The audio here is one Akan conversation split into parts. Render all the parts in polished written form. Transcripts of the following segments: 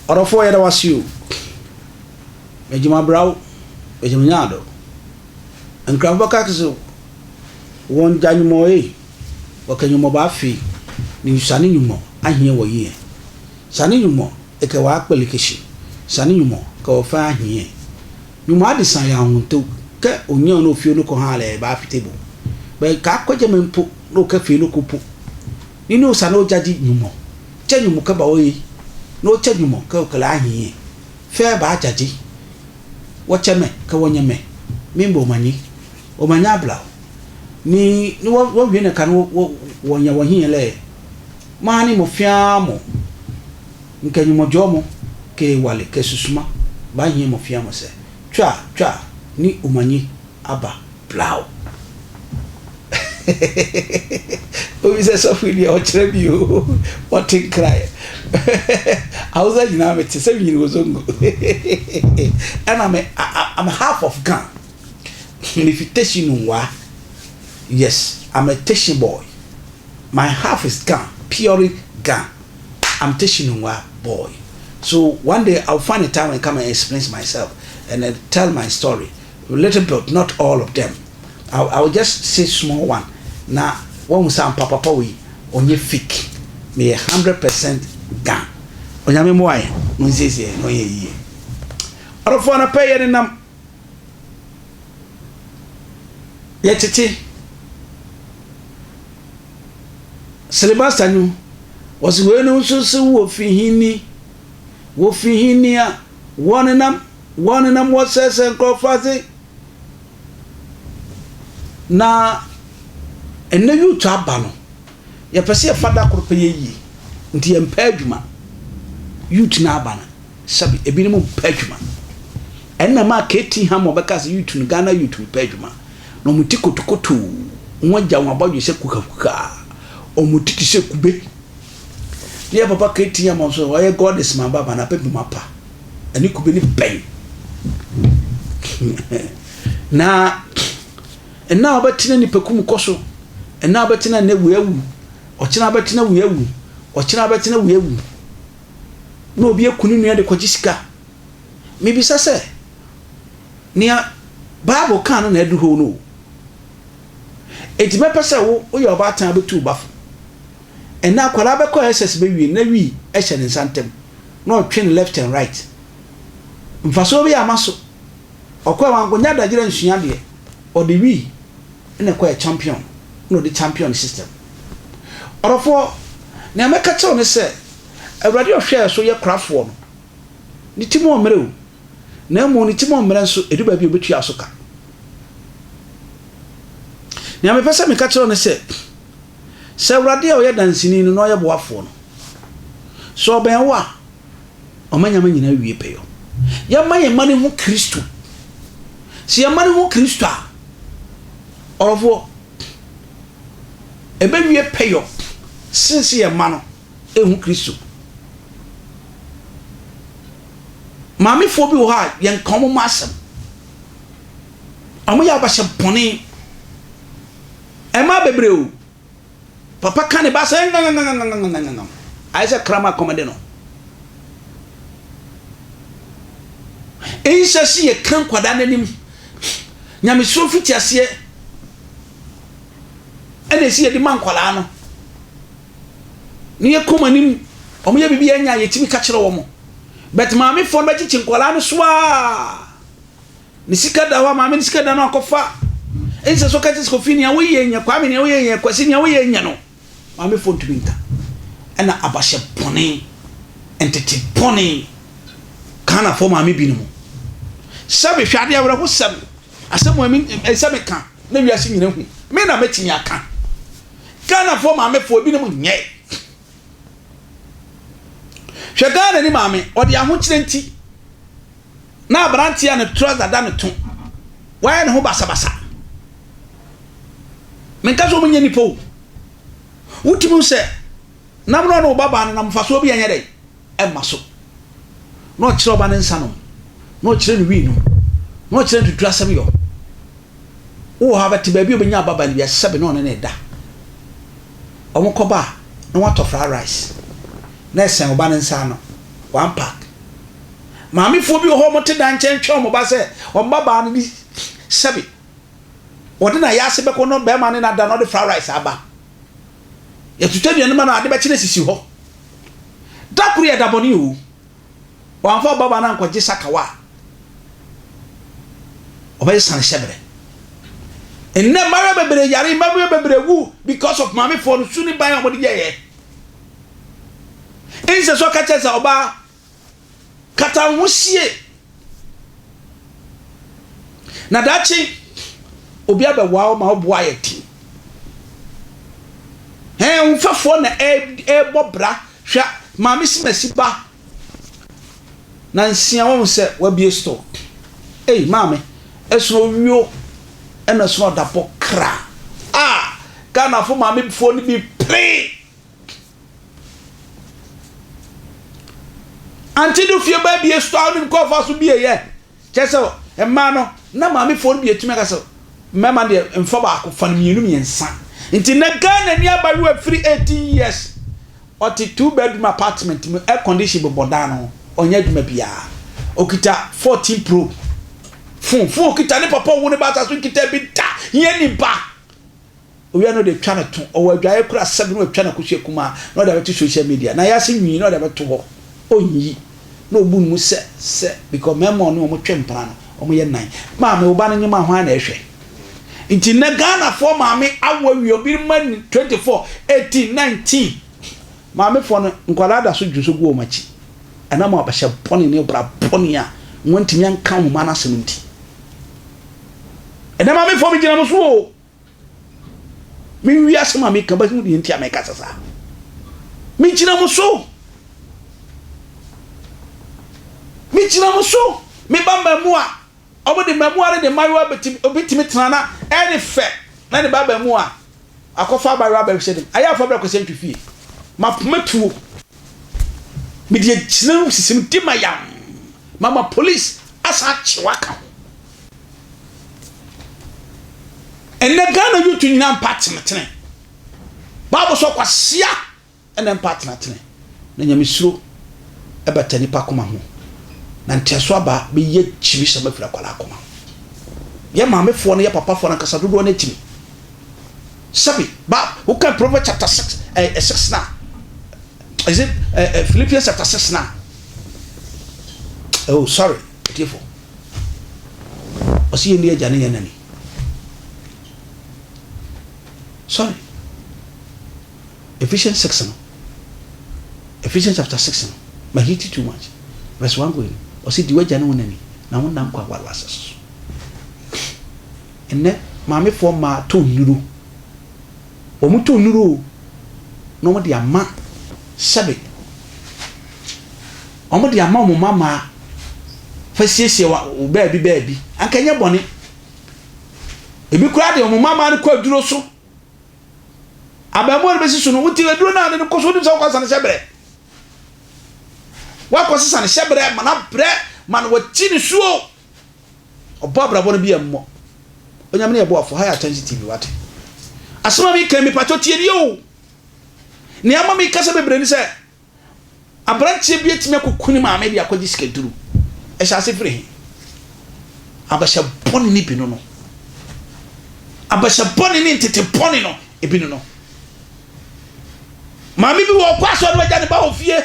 Orofo yeda wasio. Ejima braw, ejima nyado. Enkrambo kakso won janyumo wakanyumo ba fi ni sane nyumo ahie wo ye. Sane nyumo eke wa akpelikeshi. Sane nyumo ka ofa ahie. Nyumo adisan ya hunto ke onyan no fie no ko ha le ba fitebo. Be ka kwaje mempo no ka fie no kopo. Ni no sane o jaji nyumo. Che nyumo ka ba oyi. No che nyumo ka kala ahie. Fe ba jaji. Wacha me ka wonyame. Mimbo mani. O manya bla. Ni wo wie na kan wonya wohie le. Mani mo fiamo. Nkanyumo jomo ke wale ke susuma. Ba hie mo fiamo se. Twa ni umanyi aba blau. O bisa so fili o trebi o what in cry. Hausa jina me tse bi ni zongo. And I'm half of Ghana. If you teshin wa, yes, I'm a teshin boy. My half is Ghana, purely Ghana. I'm teshin wa boy. So one day I'll find a time and come and explain myself and then tell my story. A little bit, not all of them. I will just say small one. Now, when we say papa we onye fake, me 100% Ghana. Onyame moye, no nzeze no ye. Orofo na pay ye nam. Ye tete. Selebastanu was we no so wo fihini. Wo fihini a one nam what says and crofase. Na enne yu to aba no ye pese ye fada korope ye yi nti ye mpa adwuma youth na aba na sabi ebi ne mpa adwuma enna ma keti ha mo beka se youth no Ghana youth mpa adwuma no muti kotokoto wonja won abodwe se kukakuka o muti ti se kube ye papa keti ha mo so oye god is my baba na pebi mapa ani kube ni ben na enna obatina ni pekum koso enna obatina ne weawu ochina obatina weawu ochina obatina weawu no obi ekunu nua de kojisika mebisa se nia bible kan na edu ho no eti me pese wo ye obatan betu bafo enna akwara be ko ss be wi na wi e hye ne santem na otwe left and right mfaso bi amaso okwa wangonya dagire nsua de o de wi ene kwa champion no the champion system orofo na meka tell ne se awrade ohwe so ye krafo no ni timo omere o na mo ni timo omere nso edu ba bi obetu asoka na me pesa meka tell ne se awrade o ye dansini no no ye boafo no so ben wa omanyama nyina wie peyo ya maye mane hu Kristo si ya mane hu Kristo a orofo ebe wie peyo since ye mano ehu Kristo mami fo bi wo ha ye nkom masem amu ya ba she bone e ma bebre o papa kan ba se ngangangangangangangangam ai se krama komede no ense si ye kan kwada nanim nyame so fiti ase ene si ye di man kwala no ni ye komanim omo ye bibia nya ye timi ka kire wo mo bet maami fon ba chichi kwala no soa ni sika da wa maami ni sika da no akofa ense so ka tisi ko fini a wo ye nya kwa me ni wo ye nya kwasi ni wo ye nya no maami fon to binka ena abashe bone entity bone kana fo maami bi no sabe hwade awra ho sabe asemo mi sabe kan na wiase nyina hu me na matimi aka kana fo maami fo bi no nye hwegana ni maami odi ahokyere nti na abranti ya ne trouser da ne to why ne ho basa menka so munye nipo utimu se namno no baba na mfaso bi anya dai emaso no kire oba ne nsa no no kire ni wi no kire tutu asem yo wo ha beti ba bi obenya baba ni bi asebe no ne da omokoba na wato fried rice na esen oba ne nsa no one pack maame fo bi ho mo te dan chen twa mo ba se o baba no bi sebi odi na ya se be ko no be ma ne na da no de fried rice aba ya tutwa no ma na ade be kire sisi ho dakuru ya daboni o wa fa baba na nkoje sakawa o be san shebre enne mara bebere yare mamu bebere wu because of maame fo no suni ban o mo de ye ense so ka chese oba kata wusie na dachi obi abewa o ma obo ayeti unfafo na bobra hwa maame simasi ba na nsia wo se wa bie store maame eso wio ena so da pokra Ghana fo maame fo ni bi pre anti do fie ba bie store ni ko fa so bie ye cheso emma no na maame fo ni bi etumi ka so mema de mfa ba akofan mienu miensa nti na Ghana ni abaru afiri 18 years oti 2 bedroom apartment mu air condition boboda no onya dwuma bia okita 14 pro fun okita ne papa wo ne ba ta so kita bi da ye ni ba owi no de twa na to o wadwae kura 7 no twa na kuhye kuma no da beto social media na ya se nwi no da beto ho onyi no obu mu se because memo no mo twempra no o mo ye nan ma me oba no nyima ho na ehwe nti na Ghana for maame awawi obi man 24 18 19 maame for no nkwala da so dwuso go machi ana ma abahye poni ne bra poni a wontinya nka ho mana seminti ena maame for mi gina mo so mi wi asema mi kan ba hu di nti ameka sasa mi gina mo so mi bamba mu a obodi memoire de mayo obitimi trana any fe na de baba mu a akofa ba raba hwe dem aya fa bra ko sentwi fie mapmetuo mi de china sisim timayam mama police asa chiwaka enne Ghana yutu nyina partner babo so kwasia enne partner tene na nyamisuro ebatani pa koma ho na ntiaso aba be ye chibi sama fira kwala akoma ye maame fo no ye papa fo na kasa dodo na chimi sabi ba who can Proverbs chapter 6 6 now is it Philippians chapter 6 now oh sorry beautiful osi ndi eja ne yanani sorry Ephesians 6 no Ephesians chapter 6 no ma hit too much verse 1 going osi diwe jana wonani na wonam kwa wala asas enne maame fo ma to nuru o mu to nuru no mo dia ma sabe o mo dia ma mo mama fa siesie wa o baabi ankanya bone ebi kura de o mo mama ne kwa duro so abamo ne besi so no wuti duro na ne ko so dim so kwa san sebre wako sisa ne shebre mana bre man wati ni suo obabra bono bi ammo onyamne ye bo afo high attention TV wate asoma mi kan mi pato tie ri o ne ama mi kasa bebre ni se abranche bi etime kokuni maame bi akoji skeduru e sha se free abasha boni ni bi no abasha boni ni tete boni no e bi no maame bi wo kwaso no waja ne ba ofie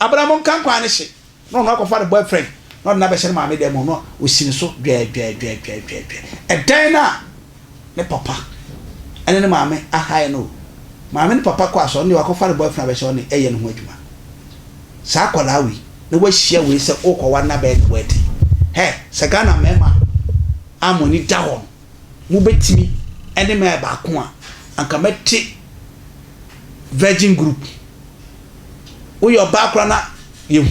Abraham kan kwa ne hye no akofa the boyfriend no na be hye maame dem no osini so dwe edan na ne papa ene ne maame ahai no maame ne papa kwa so ne akofa the boyfriend be hye no eye ne ho adwuma sa akola wi ne wa hia we se okowa na be wet se Ghana mema amoni da ho mu betimi ene me ba ko a anka meti Virgin Group we your background you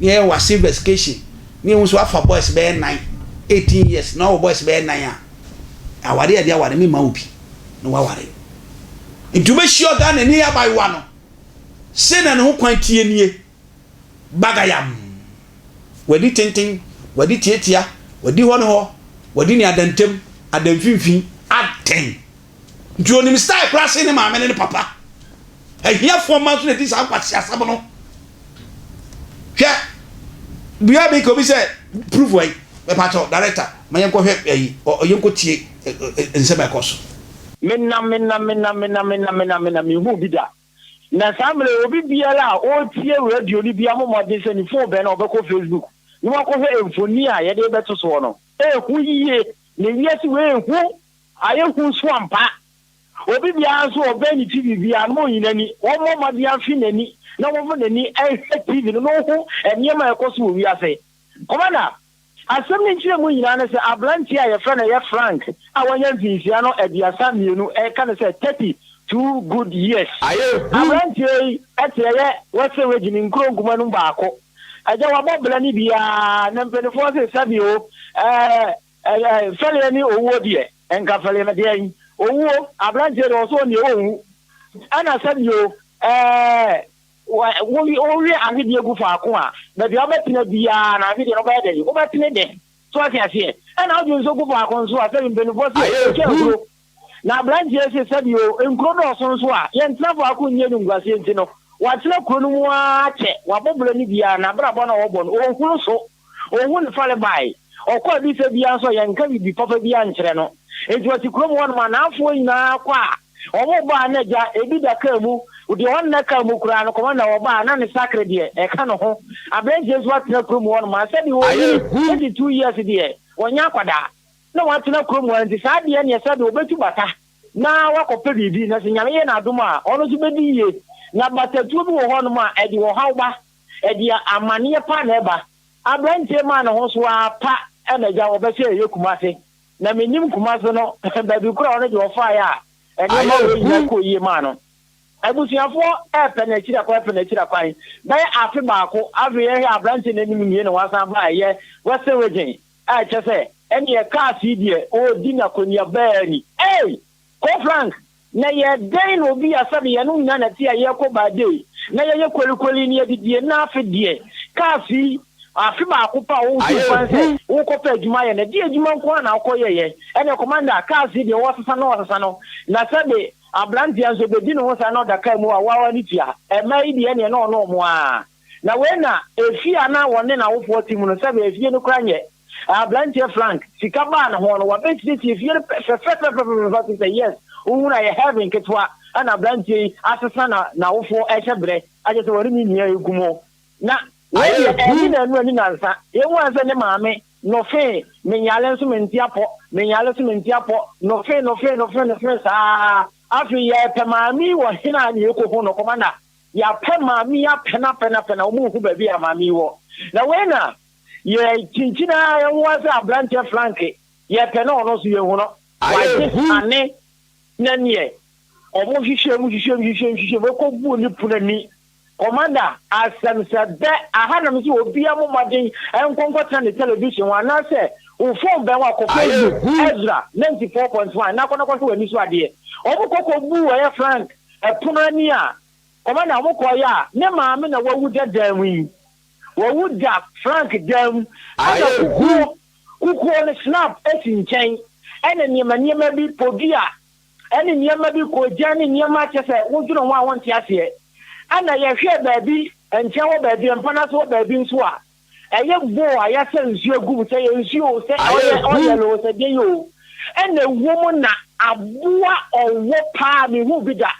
near was investigation near was for boys be 18 years now boys be 9 aware dia ware me ma obi no wa ware ntu be sure Ghana ni ya by one se na ne ho kwan tie nie bagayam wadi tintin wadi tietia wadi ho ne ho wadi ni adantem adamfinfin aten ntu onim style class ni ma me ne papa ehia for man so dey dis akwati asabo no hwe bia be ko bi say prove way e pa cho director mayen ko hwe yi o yen ko tie nsema ekoso menna mi hu bida na samle obi biara o tie radio ni bia momode se ni phone be na obeko Facebook ni wa ko hwe emfoni a ye de beto so no hu yiye ne wiase we hu aye hu so ampa obi bia so obeni TV bia no yinani wo momode afi nani na wo mo nani TV no hu eniema ekoso wo wiase komanda asem ni nchire mu nyina na se abranti a ye fra na ye Frank a wanya mfisia no ediasa mienu e ka na se 32 good years abranti eteye wose wejini nkronkuma no baako aja wabobla ni bia na mpenefo se sabi o fele ni owo die enka fele na die owo abranti do so ni owu ana sabi o we ahidi egu faako a na bia betina bia na ahidi no ba de o betine de so asiase na ojo so gu faako so a sabi mpenefo se chekuro na branch ese sabi o enkro do so so a ye ntra faako nye nu ngwase enti no watena kuro no mu ache wabobolo ni bia na brabo na wobo no ohunu so ohunu fale bai okọ bi se bia so ye nka bi papa bia nkyere no enti wati kuro mu won ma na afo nyina kwa omo ba na ja ebi da ka mu udi won na ka mu kura no koma na wo ba na ne sakre de e ka no ho abran jesu watena kuro mu won ma sabi wo 22 years de wonya kwada na watena kuro mu anti sa de ne sabi obetu bata na wakope bibi na se nyame ye na adom a ono so bedi ye na batatu bi wo hono ma edi wo hawba edi amane pa na eba abrantie ma na ho so apa na ja wo be se ye kumase na menim kumase no ba bi kura ono je wo fa ya eni ma wo yin ko ye ma no abusuafo epe na chira kwan ba afi baako afi ye abrantie na nim nie na wasan ba ye wose wejin a chese eni e ka si die o di na konia ba ni ko Frank na ye den obi asabe ye no nya na ti aye ko ba dey na ye kolikoli ni edidie na afidie kafi afi ba akopa wo fanse wo ko pa adwuma ye na die adwuma nko na akoye ye ene commander kafi de wo sesa no na sabe abranti anso be di no sa no daka mu a wawa ni tia e mai die ne no mo a na we na efi ana wone na wo 40 mu no sabe efi no kranye abranti Frank sika ba na ho no wa be ti efi fe yes una ye having ketwa ana abranti asesa na wo fo echebre aje se wori ni nia egumo na we ye na nu ani nansa ye wansa ne maame no fe me nyale nso menti apo no fe sa afi ye pe maami wo hina ni ekoho no komanda ya pe maami ya pena wo mu hu ba bi ya maami wo na we na ye chinchina ye wansa abranti Frank ye pe na ono so ye hu no wa ane nanie omo hihye ko bu ni punani commander asamsade ahana mi obi amomaden enkonkota ne television wana se o phone be wa ko Facebook Ezra 94.1 na kono so wani so ade omo kokko bu wa Frank punani a commander omo ko ya ne maame na wawu dadam yi wawu da Frank dam ana kuku ne snap etinchen ene niema bi podia ene niema bi ko jani niema chese woduro ho awon ti ase ana ye hwe baabi enche wo baabi empana so baabi nso a eye bo a ya se nsuo gu se ye nsuo se oye lo se de yo ene wo na aboa owo pa mi hu bi da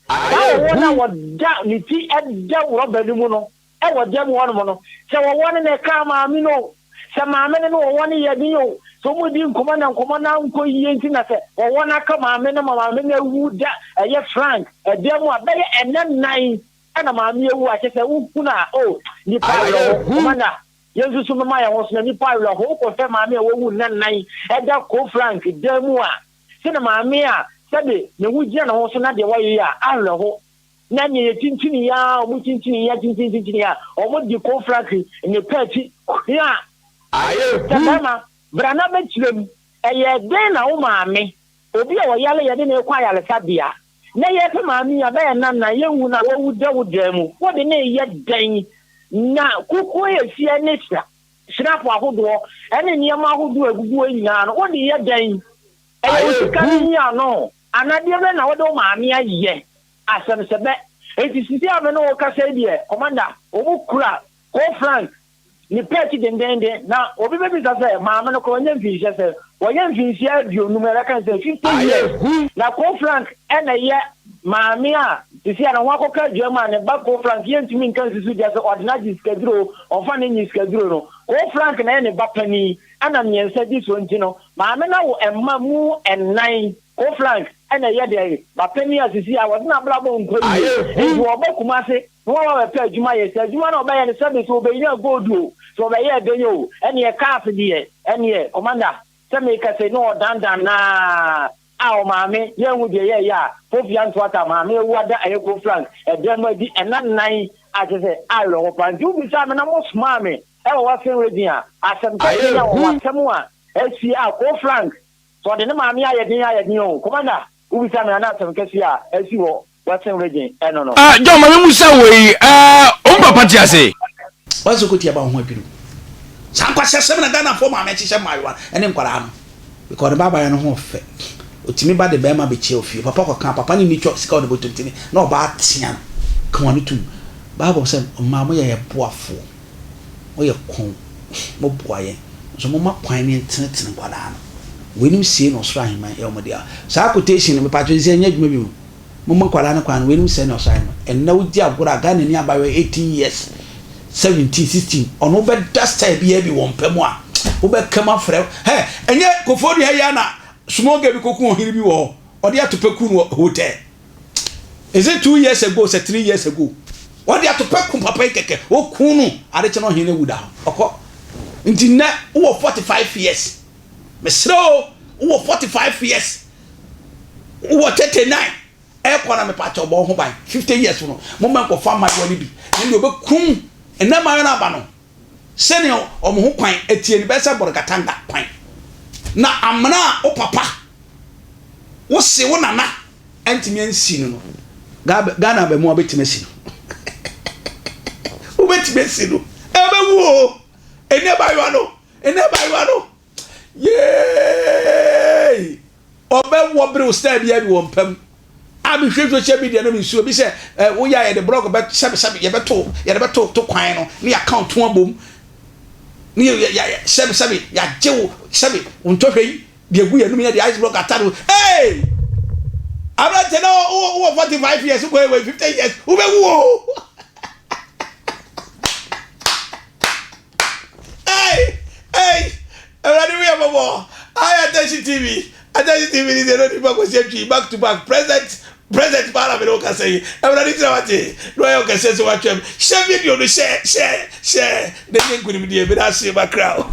wo na wo da ni ti edda wo baabi mu no e wo dem wo no no se wo won ne ka ma mi no se ma me no wo won ye bi yo so mu di nkoma na nko yiye nti na se wo na ka maame na maame na wu da eye Frank edemu abaye enan ana maame ewu a chese ukuna ni pailo komanda yesu so mama ya woso na ni pailo ho ko fe maame ewu nan eda ko Frank demu a se na maame a sabe na wu gina na ho so na de waye ya ahlo ho na nye ye tintini ya o mu tintini ya o mu di ko Frank ni peti ya tabama brana betlem eye den na wo maame obi a wo yale ye de na ekwa yale sabia na ye pe maame ya ba na na ye wu na wo damu wo de na ye den na kuku ye fie ne srapo ahodo ene niam ahodo agugu anyina no wo de ye den eye wo sika ni ya no anade be na wo de wo maame aye asem sebe eti sisi ame no wo kasa die commander wo kura ko Frank ni peti dendende na obi bebi sa say maame no ko nya mfinhye say wo nya mfinhye bio numero kan say 50 years na ko Frank ena ye maame a sisi ana ho akoka dwama ne ba ko Frank ye ntumi nkan sisu dia say ordinary schedule ofa ne nyi schedule no ko Frank na ne ba pani ana nyensa di so ntino maame na wo emma mu ennan ko Frank ena ye de ba pani asisi a wo na bla bo nko yi wo ba kuma se wo wa pe adwuma ye se adwuma na oba ye ne sabe so oba nya gold so be ye denyo ene ye cars die ene ye commander Snake say no dandan na aw maame ye hu de ye ya fofia nto ata maame wu ada ayeko Frank e dem di enan nan agese alo ho pan ju bi sa me na mo smart me e wo wa sen redia asem ke ya wo asem a esi a ko Frank so de ne maame aye den o commander u bi sa me na asem ke si a esi wo wa sen redia e no John maame musa we o papa ti ase wazo ko ti aba ho abiru sankwa sesem na Ghana fo maame chi mayewa ene nkwara no because baba ya no ho fe otimi ba de be ma be che ofie papa ko kan papa ni ni twa sika o de botontini na oba atia kan wani tum baba say maamo ye boafo o ye kon mo boaye so mo ma kwan ni tene nkwara no wenim sie no so ahima e o mo dia sa quotation me patro sie nya dwuma bi mo nkwara no kwan wenim sie no so ahima en na udi agora Ghana ni abawe 18 years 17 16 ono be dasta bi won pemu a wo be kama frɛ he enye kofodi ha ya na smoke bi koku ohiri bi wo odi atopeku no hotel is it 2 years ago say 3 years ago odi atopeku papa keke o kunu ade che no hene wuda okɔ nti na wo 45 years mesro wo 45 years wo 39 e kwana me pa cho bo ho ban 50 years no mo man ko fa ma woni bi ni obekum ena ma na ba no sene o mo ho kwan etie ni be se borokatanga kwan na amna o papa wo se wo nana antimi ansi no Ghana be mo obetime si no obetime si no e be wo ene ba yo no ye obe wo bre o sta bia bi wo mpam abi hwe social media no mi suo bi se wo ya ye de blog be sabe ye beto to kwan no ni account to abom ni ya sabe ya jewo sabe unto hwei de gu ye no mi ya de ice block ataro hey abra te no wo 45 years go 50 years wo be wo hey everybody we have more attention TV is the no go back to back present para me no ka say everybody try what no yo ka say so watch share video no share the link with me dey be that share background